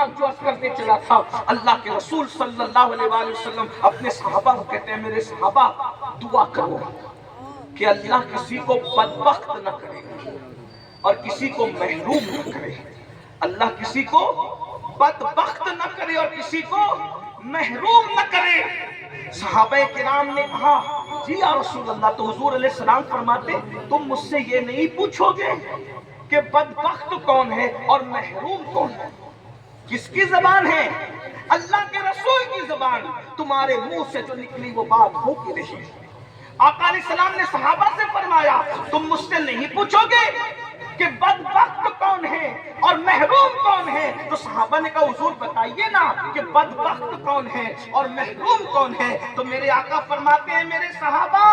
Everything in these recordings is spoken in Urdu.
آنکھ جو عرض کرتے چلا تھا، اللہ کے رسول صلی اللہ علیہ وآلہ وسلم اپنے صحابہ کو کہتے ہیں میرے صحابہ دعا کرو کہ اللہ کسی کو بدبخت نہ کرے اور کسی کو محروم نہ کرے، اللہ کسی کو بدبخت نہ کرے اور کسی کو محروم نہ کرے۔ صحابہ کرام نے کہا جی یا رسول اللہ، تو حضور علیہ السلام فرماتے تم مجھ سے یہ نہیں پوچھو گے کہ بدبخت کون ہے اور محروم کون ہے؟ کس کی زبان ہے؟ اللہ کے رسول کی زبان، تمہارے منہ سے جو نکلی وہ بات ہو کی رہی۔ آقا علیہ السلام نے صحابہ سے فرمایا تم مجھ سے نہیں پوچھو گے کہ بدبخت کون ہے اور محروم کون ہے؟ تو صحابہ نے کہا حضور بتائیے نا کہ بدبخت کون ہے اور محروم کون ہے؟ تو میرے آقا فرماتے ہیں میرے صحابہ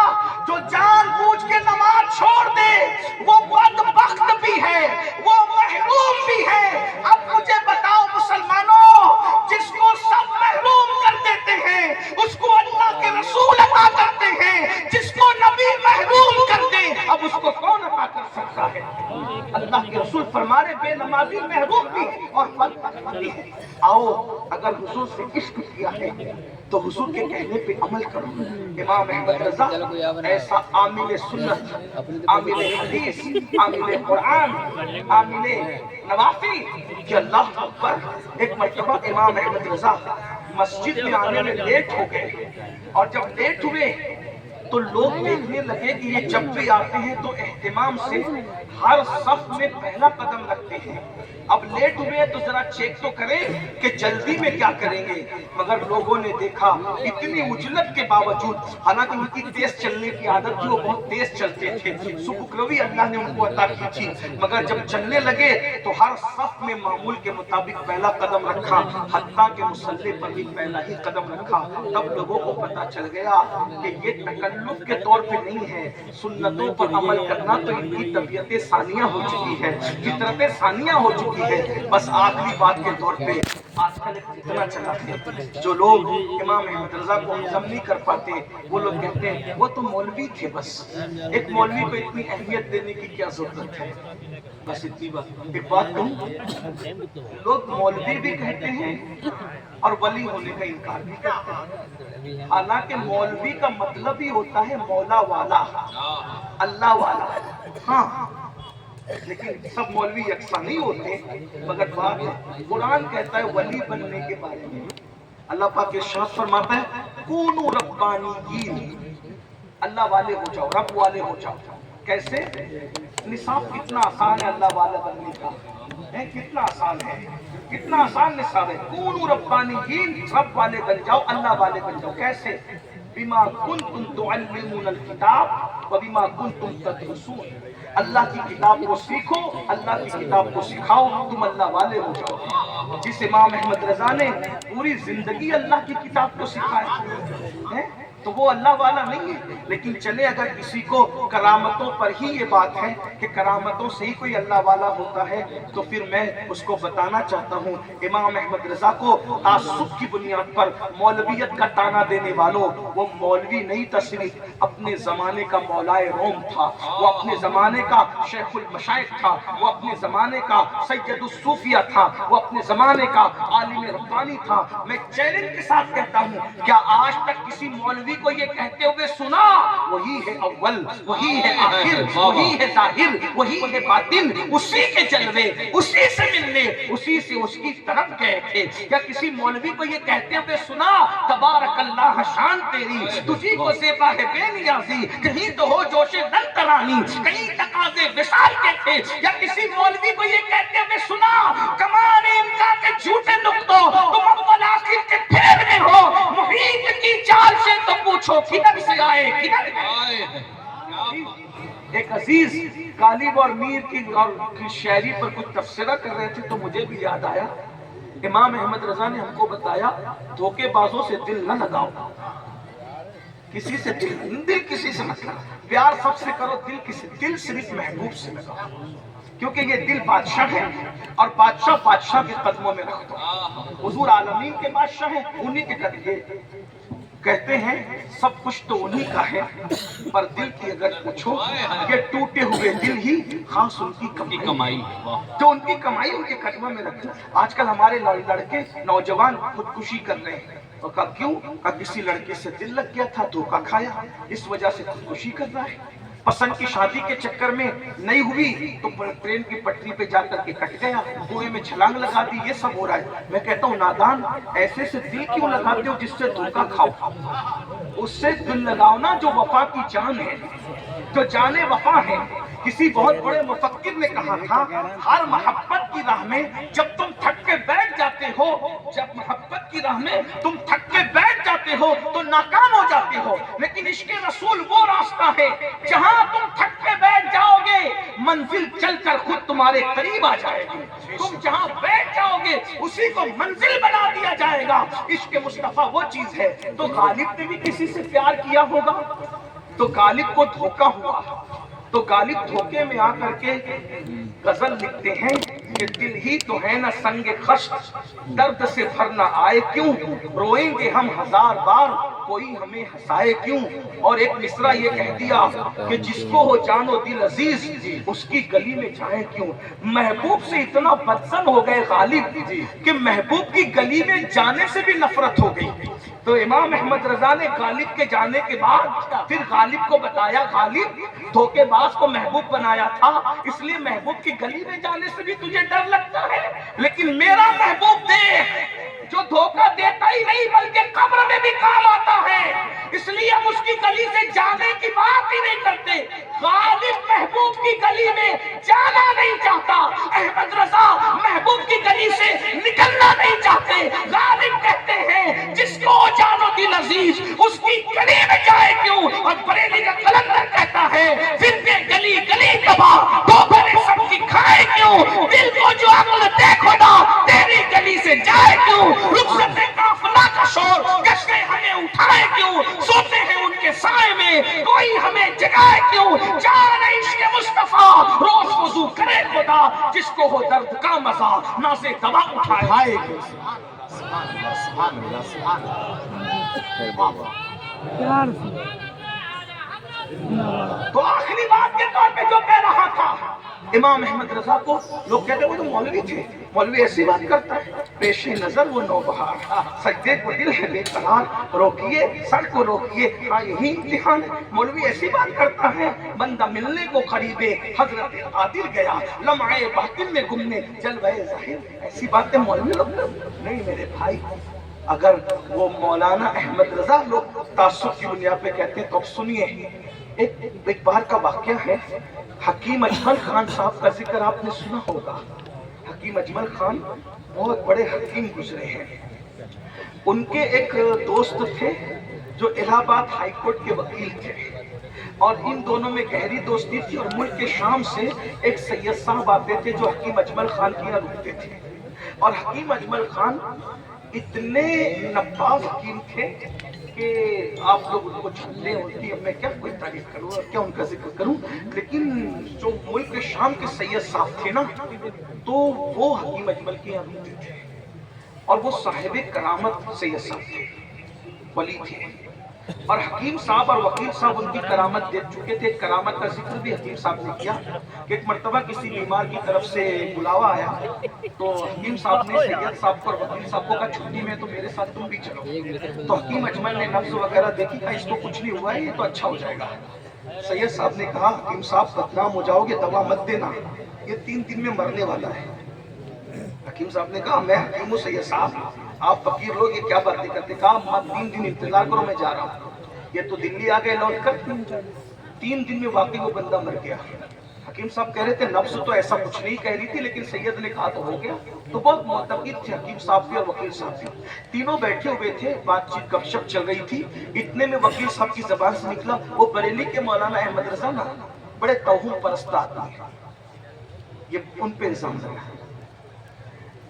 جو جان بوجھ کے نماز چھوڑ دے وہ بدبخت بھی ہے، وہ محروم بھی ہے۔ اب مجھے بتاؤ مسلمانوں، جس کو سب محروم کر دیتے ہیں اس کو اللہ کے رسول عطا کرتے ہیں، جس کو نبی محروم کر دے اب اس کو کون عطا کر سکتا ہے؟ اللہ کے رسول فرما رہے بے نمازی محروم بھی اور بدبخت بھی ہے۔ آؤ اگر حضور سے عشق کیا ہے تو حضور کے کہنے پہ عمل کرو۔ امام احمد رضا ایسا عامل سنت، عامل حدیث، عامل قرآن، عامل نوافل کہ اللہ اکبر۔ ایک مرتبہ امام احمد رضا مسجد میں آنے میں لیٹ ہو گئے اور جب لیٹ ہوئے تو لوگ دیکھنے لگے کہ یہ جب بھی آتے ہیں تو اہتمام سے ہر صف میں پہلا قدم رکھتے ہیں۔ اب لیٹ ہوئے تو ذرا چیک تو کریں کہ جلدی میں کیا کریں گے، مگر لوگوں نے دیکھا اتنی عجلت کے باوجود، حالانکہ ان کی تیز چلنے کی عادت تھی، وہ بہت تیز چلتے تھے، سبک روی اللہ نے ان کو عطا کی تھی، مگر جب چلنے لگے تو ہر صف میں معمول کے مطابق پہلا قدم رکھا، حتیٰ کہ مصلی پر بھی پہلا ہی قدم رکھا۔ تب لوگوں کو پتہ چل گیا کہ یہ تکلف کے طور پہ نہیں ہے، سنتوں پر عمل کرنا تو ان کی طبیعت ثانیہ ہو چکی ہے، فطرت ثانیہ ہو چکی ہے۔ بس آخری بات کے طور پہ آج کل ایک فتنہ چلا ہے، جو لوگ امام احمد رضا کو ہضم نہیں کر پاتے وہ لوگ کہتے ہیں وہ تو مولوی تھے، بس ایک مولوی کو اتنی اہمیت دینے کی کیا ضرورت ہے؟ بس اتنی بات۔ ایک بات کہوں، لوگ مولوی بھی کہتے ہیں اور ولی ہونے کا انکار بھی کرتے ہیں، حالانکہ مولوی کا مطلب ہی ہوتا ہے مولا والا، اللہ والا۔ ہاں لیکن سب مولوی یکساں نہیں ہوتے، مگر بات قرآن کہتا ہے ولی بننے کے بارے میں، اللہ پاک ارشاد فرماتا ہے کونوا ربانیین، اللہ والے ہو جاؤ، رب والے ہو جاؤ۔ کیسے؟ نصاب کتنا آسان ہے اللہ والا بننے کا، کتنا آسان ہے، کتنا آسان نصاب ہے۔ کونوا ربانیین، رب والے بن جاؤ، اللہ والے بن جاؤ۔ کیسے؟ بما کنتم تعلمون الکتاب وبما کنتم تدرسون، اللہ کی کتاب کو سیکھو، اللہ کی کتاب کو سکھاؤ، تم اللہ والے ہو جاؤ۔ جس امام احمد رضا نے پوری زندگی اللہ کی کتاب کو سکھایا ہے تو وہ اللہ والا نہیں ہے۔ لیکن چلے اگر کسی کو کرامتوں پر ہی یہ بات ہے کہ کرامتوں سے ہی کوئی اللہ والا ہوتا ہے تو پھر میں اس کو بتانا چاہتا ہوں امام احمد رضا کو تعصب کی بنیاد پر مولویت کا تانا دینے والوں، وہ مولوی نہیں تھا، صرف اپنے زمانے کا مولائے روم تھا، وہ اپنے زمانے کا شیخ المشائخ تھا، وہ اپنے زمانے کا سید الصوفیہ تھا، وہ اپنے زمانے کا عالم ربانی تھا۔ میں چیلنج کے ساتھ کہتا ہوں کیا آج تک کسی مولوی کو یہ کہتے ہوئے سنا وہی ہے اول، وہی ہے آخر، وہی ہے ظاہر، وہی ہے باطن، اسی کے جلوے، اسی سے ملنے، اسی سے اس کی طرف گئے تھے؟ کیا کسی مولوی کو یہ کہتے ہوئے سنا تبارک اللہ شان تیری، تجھی کو زیبا ہے بے نیازی، کہیں تو ہو جوش دل ترانی، کہیں تقاضے وصال کے تھے؟ یا کسی مولوی کو یہ کہتے ہوئے سنا کمان املا کے جھوٹے نقطوں تم اول آخر کے پھیر میں ہو، محیط کی چال سے تو پوچھو کدھر سے آئے کدھر گئے؟ ایک عزیز غالب اور میر کی شاعری پر کچھ تفسیرہ کر رہے تھے تو مجھے بھی یاد آیا، امام احمد رضا نے ہم کو بتایا دھوکے بازوں سے دل نہ لگاؤ، کسی سے دل کسی سے مت لگاؤ، پیار سب سے کرو، دل صرف محبوب سے لگاؤ، کیونکہ یہ دل بادشاہ ہے اور بادشاہ کے قدموں میں رکھ دو۔ حضور عالمین کے بادشاہ ہیں، انہی کے قدموں کہتے ہیں سب کچھ تو انہی کا ہے، پر دل کی اگر پوچھو یہ ٹوٹے ہوئے دل ہی خاص ان کی کمائی جو ان کی کمائی ان کے قدموں میں رکھنا۔ آج کل ہمارے لڑکے نوجوان خودکشی کر رہے ہیں، اور کہا کیوں؟ کہا کسی لڑکے سے دل لگ گیا تھا، دھوکہ کھایا، اس وجہ سے خودکشی کر رہا ہے۔ پسند کی شادی کے چکر میں نہیں ہوئی تو ٹرین کی پٹری پہ جا کر کے کٹ گیا، کنویں میں چھلانگ لگا دی، یہ سب ہو رہا ہے۔ میں کہتا ہوں نادان، ایسے سے دل کیوں لگاتے ہو جس سے دھوکہ کھاؤ؟ اس سے دل لگاؤ نا جو وفا کی جان ہے، جو جان وفا ہے۔ کسی بہت بڑے مفکر نے کہا تھا ہر محبت کی راہ میں جب تم تھک کے بیٹھ جاتے ہو، جب محبت کی راہ میں تم تھک کے بیٹھ جاتے ہو تو ناکام ہو جاتے ہو، لیکن عشق رسول وہ راستہ ہے جہاں تم تھک کے بیٹھ جاؤ گے منزل چل کر خود تمہارے قریب آ جائے گی۔ تم جہاں بیٹھ جاؤ گے اسی کو منزل بنا دیا جائے گا۔ عشق مصطفیٰ وہ چیز ہے۔ تو غالب نے بھی کسی سے پیار کیا ہوگا تو غالب کو دھوکہ ہوا، تو غالب دھوکے میں آ کر کے غزل لکھتے ہیں کہ دل ہی تو ہے نا سنگ خشت، درد سے بھرنا آئے کیوں، روئیں گے ہم ہزار بار کوئی ہمیں ہنسائے کیوں۔ اور ایک مصرع یہ کہہ دیا کہ جس کو ہو جان و دل عزیز اس کی گلی میں جائیں کیوں۔ محبوب سے اتنا بدزن ہو گئے غالب کہ محبوب کی گلی میں جانے سے بھی نفرت ہو گئی۔ تو امام احمد رضا نے غالب کے جانے کے بعد پھر غالب کو بتایا، غالب دھوکے باز کو محبوب بنایا تھا، اس لیے محبوب کی گلی میں جانے سے بھی تجھے ڈر لگتا ہے، لیکن میرا محبوب دیکھ جو دھوکہ دیتا ہی نہیں بلکہ قبر میں بھی کام آتا ہے، اس لیے ہم اس کی گلی سے جانے کی بات ہی نہیں کرتے۔ غالب محبوب کی گلی میں جانا نہیں چاہتا، احمد رضا محبوب کی گلی سے نکلنا نہیں چاہتے۔ غالب کہتے ہیں جس کو جانو دل عزیز اس کی گلی میں جائے کیوں، اور بریلی کا قلندر کہتا ہے پھر کے گلی گلی تباہ تو بھلے سب کی کھائے کیوں، دل کو جو عقل دے خدا تیری گلی سے جائے کیوں، رخصت قافلہ کا شور کشتے ہمیں اٹھائے کیوں، سوتے ہیں ان کے سائے میں کوئی ہمیں جگائے کیوں، جان عشق مصطفیٰ روز وضو کرے خدا جس کو ہو درد کا مزہ ناز دوا اٹھائے کیوں۔ تو آخری بات کے طور پہ جو کہہ رہا تھا امام احمد رضا کو لوگ کہتے ہیں وہ تو مولوی تھے، مولوی ایسی بات کرتا ہے، پیش نظر وہ نوبہار، سجدے کو دل ہے بے قرار، روکیے سر کو روکیے، ہاں یہی امتحان ہے۔ مولوی ایسی بات کرتا ہے بندہ ملنے کو قریبے حضرت عادل گیا لمعے باطن میں گمنے جلوہ ظاہر، ایسی باتیں مولوی لوگ نہیں۔ میرے بھائی اگر وہ مولانا احمد رضا لوگ تعصب کی بنیاد پہ کہتے ہیں تو اب سنیے، ایک بار کا واقعہ ہے، حکیم اجمل خان صاحب کا ذکر آپ نے سنا ہوگا۔ حکیم اجمل خان بہت بڑے حکیم گزرے ہیں۔ ان کے ایک دوست تھے جو الہ آباد ہائی کورٹ کے وکیل تھے، اور ان دونوں میں گہری دوستی تھی، اور ملک کے شام سے ایک سید صاحب آتے تھے جو حکیم اجمل خان کے یہاں رکتے تھے، اور حکیم اجمل خان اتنے نفاذ حکیم تھے کہ آپ لوگ ان کو جانتے ہوتی، اب میں کیا کوئی تعریف کروں اور کیا ان کا ذکر کروں، لیکن جو ملک کے شام کے سید صاحب تھے نا تو وہ حکیم اجمل کے یہاں رکتے تھے، اور وہ صاحب کرامت سید صاحب تھے، ولی تھے، اور حکیم صاحب اور وکیل صاحب ان کی کرامت دیکھ چکے تھے۔ کرامت کا ذکر بھی حکیم صاحب نے کیا کہ ایک مرتبہ کسی بیمار کی طرف سے بلاوا آیا تو حکیم صاحب نے سید صاحب کو اور وکیل صاحب کو کہا چھٹی میں تو میرے ساتھ تم بھی چلو، تو حکیم اجمل نے نبض وغیرہ دیکھی، کہا اس کو کچھ نہیں ہوا ہے یہ تو اچھا ہو جائے گا۔ سید صاحب نے کہا حکیم صاحب بدنام ہو جاؤ گے، دوا مت دینا، یہ 3 دن میں مرنے والا ہے۔ حکیم صاحب نے کہا میں حکیم ہوں سید صاحب، آپ فقیر لوگ یہ کیا باتیں کرتے؟ کہا 3 دن انتظار کرو میں جا رہا ہوں۔ یہ تو دلی آ گئے لوٹ کر، 3 دن میں واقعی وہ بندہ مر گیا۔ حکیم صاحب کہہ رہے تھے نفس تو ایسا کچھ نہیں کہہ رہی تھی، لیکن سید نے کہا تو ہو گیا۔ تو بہت معتقد تھے حکیم صاحب بھی اور وکیل صاحب بھی، تینوں بیٹھے ہوئے تھے، بات چیت گپ شپ چل رہی تھی، اتنے میں وکیل صاحب کی زبان سے نکلا وہ بریلی کے مولانا احمد رضا نا بڑے توہم پرست آدمی ہیں، یہ ان پہ الزام لگا۔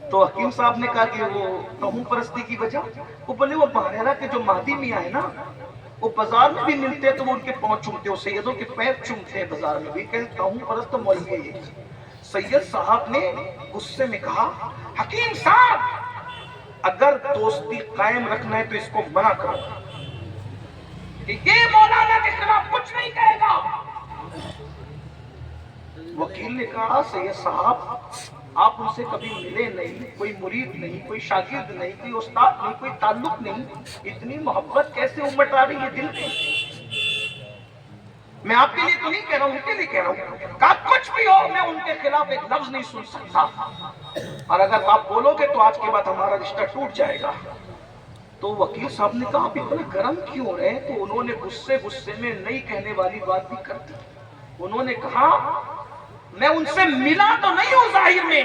تو حکیم صاحب نے کہا کہ وہ توہم پرستی کی وجہ، وہ بولے وہ بحیرہ کے جو مہدی میاں ہے نا وہ بازار میں بھی ملتے تو وہ ان کے پاؤں چومتے، وہ سیدوں کے پیر چومتے ہیں بازار میں بھی، کہ توہم پرست تو مولوی ہے یہ۔ سید صاحب نے غصے میں کہا حکیم صاحب اگر دوستی قائم رکھنا ہے تو اس کو منع کرو، کہ یہ مولانا کے خلاف کچھ نہیں کہے گا۔ وکیل نے کہا سید صاحب آپ ان سے کبھی ملے نہیں، کوئی مرید نہیں، کوئی شاگرد نہیں، کوئی استاد نہیں، کوئی تعلق نہیں، اتنی محبت کیسے امٹ آ رہی ہے دل میں؟ میں آپ کے لیے تو نہیں کہہ رہا ہوں، ان کے لیے کہہ رہا ہوں۔ کہا کچھ بھی ہو میں ان کے خلاف ایک لفظ نہیں سن سکتا، اور اگر آپ بولو گے تو آج کے بعد ہمارا رشتہ ٹوٹ جائے گا۔ تو وکیل صاحب نے کہا آپ اتنے گرم کیوں رہے؟ تو انہوں نے غصے میں نہیں کہنے والی بات بھی کر دی۔ انہوں نے کہا میں ان سے ملا تو نہیں ہوں ظاہر میں،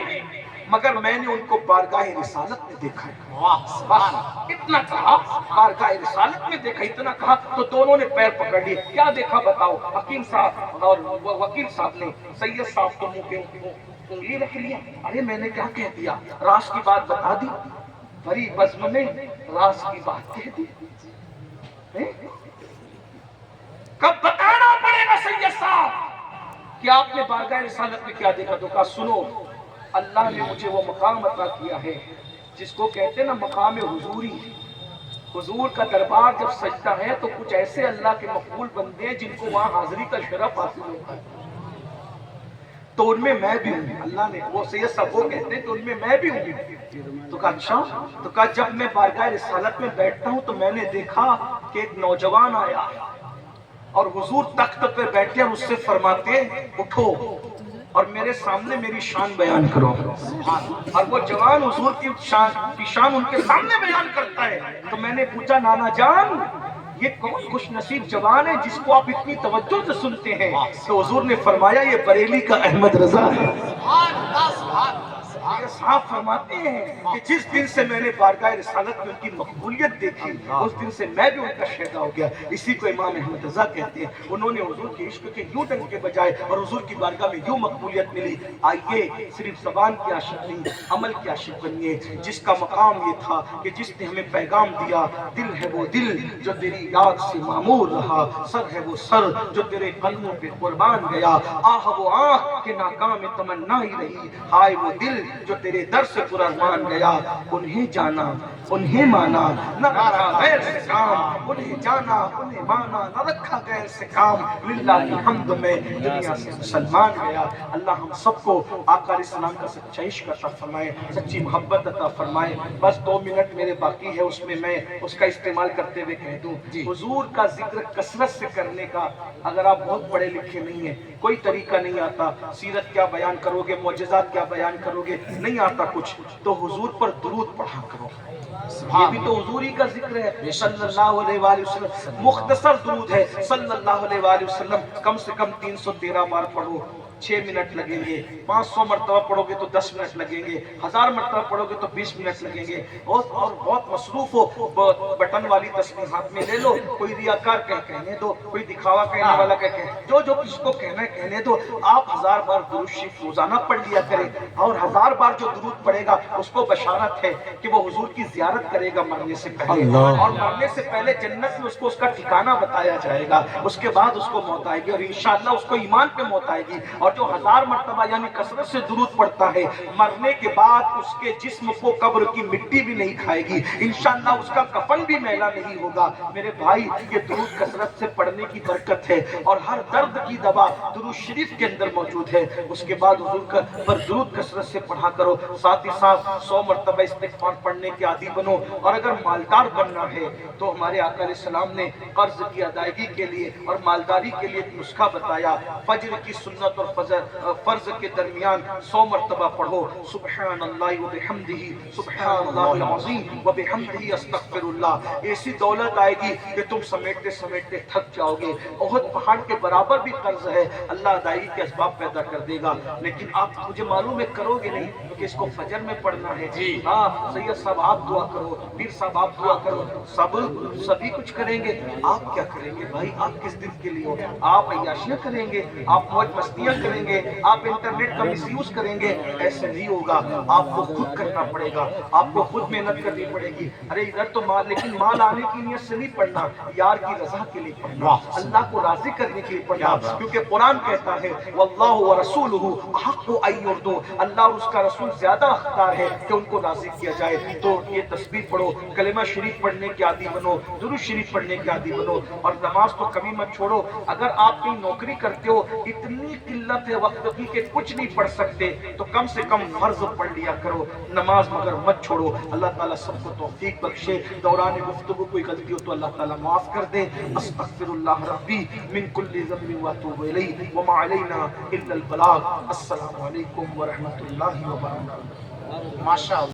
مگر میں نے ان کو بارگاہ رسالت میں دیکھا ہے۔ بس اتنا کہا، بارگاہ رسالت میں دیکھا، اتنا کہا تو دونوں نے پیر پکڑ لیے۔ کیا دیکھا بتاؤ؟ حکیم صاحب اور وکیل صاحب نے سید صاحب کو منہ پہ انگلی رکھ لیا۔ ارے میں نے کیا کہہ دیا؟ راز کی بات بتا دی، بڑی بزم میں راز کی بات کہہ دی۔ کب بتانا پڑے گا سید صاحب کہ آپ نے بارگاہ رسالت میں کیا دیکھا؟ تو کہا سنو، اللہ نے مجھے وہ مقام عطا کیا ہے جس کو کہتے ہیں نا مقام حضوری۔ حضور کا دربار جب سجتا ہے تو کچھ ایسے اللہ کے مقبول بندے ہیں جن کو وہاں حاضری کا شرف حاصل ہوتا ہے، تو ان میں میں بھی ہوں۔ اللہ نے وہ سید صاحب وہ کہتے ہیں تو ان میں میں بھی ہوں۔ تو کہا اچھا؟ تو کہا جب میں بارگاہ رسالت میں بیٹھتا ہوں تو میں نے دیکھا کہ ایک نوجوان آیا اور حضور تخت پہ بیٹھے اور اس سے فرماتے اٹھو اور میرے سامنے میری شان بیان کرو، اور وہ جوان حضور کی شان ان کے سامنے بیان کرتا ہے۔ تو میں نے پوچھا نانا جان یہ کون خوش نصیب جوان ہے جس کو آپ اتنی توجہ سے سنتے ہیں؟ تو حضور نے فرمایا یہ بریلی کا احمد رضا ہے۔ یہ صاحب فرماتے ہیں کہ جس دن سے میں نے بارگاہ رسالت میں ان کی مقبولیت دیکھی اس دن سے میں بھی ان کا شہدا ہو گیا۔ اسی کو امام احمد رضا کہتے ہیں۔ انہوں نے حضور کے عشق کے یوں ڈنک کے بجائے اور حضور کی بارگاہ میں یوں مقبولیت ملی۔ آئیے صرف زبان کی عاشق نہیں عمل کی عاشق بنیے، جس کا مقام یہ تھا کہ جس نے ہمیں پیغام دیا دل ہے وہ دل جو تیری یاد سے معمور رہا، سر ہے وہ سر جو تیرے قدموں پہ قربان گیا، آہ وہ آنکھ کہ ناکام تمنا ہی رہی، ہائے وہ دل جو تیرے در سے قربان گیا۔ انہیں جانا انہیں مانا نہ رکھا غیر سے کام، انہیں جانا انہیں مانا نہ رکھا غیر سے کام، للہ الحمد میں دنیا سے مسلمان گیا۔ اللہ ہم سب کو آقا علیہ السلام کا سچا عشق عطا فرمائے، سچی محبت عطا فرمائے۔ بس 2 منٹ میرے باقی ہے، اس میں میں اس کا استعمال کرتے ہوئے کہہ دوں حضور کا ذکر کثرت سے کرنے کا، اگر آپ بہت پڑھے لکھے نہیں ہیں، کوئی طریقہ نہیں آتا، سیرت کیا بیان کرو گے، معجزات کیا بیان کرو گے، نہیں آتا کچھ، تو حضور پر درود پڑھا کرو۔ یہ بھی تو حضور ہی کا ذکر ہے، صلی اللہ علیہ وآلہ وسلم۔ مختصر درود ہے صلی اللہ علیہ وآلہ وسلم، کم سے کم 313 بار پڑھو، 6 منٹ لگیں گے۔ 500 مرتبہ پڑھو گے تو 10 منٹ لگیں گے، 1000 مرتبہ پڑھو گے تو 20 منٹ لگیں گے۔ اور بہت مصروف ہو بٹن والی تسبیح ہاتھ میں لے لو، کوئی ریاکار کہنے دو، کوئی دکھاوا کہنے والا کہنے، جو کس کو کہنا ہے کہنے دو۔ آپ 1000 بار درود شریف روزانہ پڑھ لیا کریں، اور 1000 بار جو درود پڑھے گا اس کو بشارت ہے کہ وہ حضور کی زیارت کرے گا مرنے سے پہلے، اور مرنے سے پہلے جنت میں اس کو اس کا ٹھکانہ بتایا جائے گا، اس کے بعد اس کو موت آئے گی، اور انشاءاللہ اس کو ایمان پہ موت آئے گی۔ اور جو 1000 مرتبہ یعنی کثرت سے درود پڑھتا ہے، مرنے کے بعد اس کے جسم کو قبر کی مٹی بھی نہیں کھائے گی، انشاءاللہ اس کا کفن بھی میلا نہیں ہوگا۔ میرے بھائی یہ درود کثرت سے پڑھنے کی برکت ہے، اور ہر درد کی دوا درود شریف کے اندر موجود ہے۔ اس کے بعد حضور پر درود کثرت سے پڑھا کرو، ساتھ ہی ساتھ 100 مرتبہ استغفار پڑھنے کے عادی بنو۔ اور اگر مالدار بننا ہے تو ہمارے آقا علیہ السلام نے قرض کی ادائیگی کے لیے اور مالداری کے لیے ایک نسخہ بتایا۔ فجر کی سنت اور فرض کے درمیان 100 مرتبہ پڑھو، سبحان اللہ وبحمدہ، سبحان اللہ العظیم وبحمدہ، استغفر اللہ۔ ایسی دولت آئے گی کہ تم سمیٹتے سمیٹتے تھک جاؤ گے۔ احد پہاڑ کے برابر بھی قرض ہے، اللہ ادائیگی کے اسباب پیدا کر دے گا، لیکن آپ مجھے معلوم ہے کرو گے نہیں، کیونکہ اس کو فجر میں پڑھنا ہے۔ ہاں سید صاحب آپ دعا کرو، پیر صاحب آپ دعا کرو، سبھی کچھ کریں گے، آپ کیا کریں گے بھائی؟ آپ کس دن کے لیے ہو؟ آپ عیاشیاں کریں گے، آپ موج مستیاں کریں گے، آپ انٹرنیٹ کا مس یوز کریں گے، ایسے نہیں ہوگا. آپ کو خود کرنا پڑے گا، آپ کو خود محنت کرنی پڑے گی. ارے ادھر تو مال، لیکن مال آنے کی نیت سے نہیں پڑھنا، یار کی رضا کے لیے پڑھنا، اللہ کو راضی کرنے کے لیے پڑھنا. کیونکہ قرآن کہتا ہے واللہ ورسولہ احق ان یرضوا، اللہ اور اس کا رسول زیادہ حقدار ہے کہ ان کو راضی کیا جائے. تو یہ تسبیح پڑھو، کلمہ شریف پڑھنے کے عادی بنو، درود شریف پڑھنے کے عادی بنو. اور نماز تو کبھی مت چھوڑو. اگر آپ کہیں نوکری کرتے ہو، اتنی قلت ہے وقت کی کہ کچھ نہیں پڑھ سکتے، تو کم سے کم فرض پڑھ لیا کرو. نماز مگر مت چھوڑو. اللہ تعالیٰ سب کو توفیق بخشے. دوران گفتگو کوئی غلطی ہو تو اللہ تعالیٰ معاف کر دے. استغفر اللہ ربی من کل ذنب واتوب الیہ وما علینا الا البلاغ. السلام علیکم ورحمۃ اللہ وبرکاتہ. ماشاء اللہ.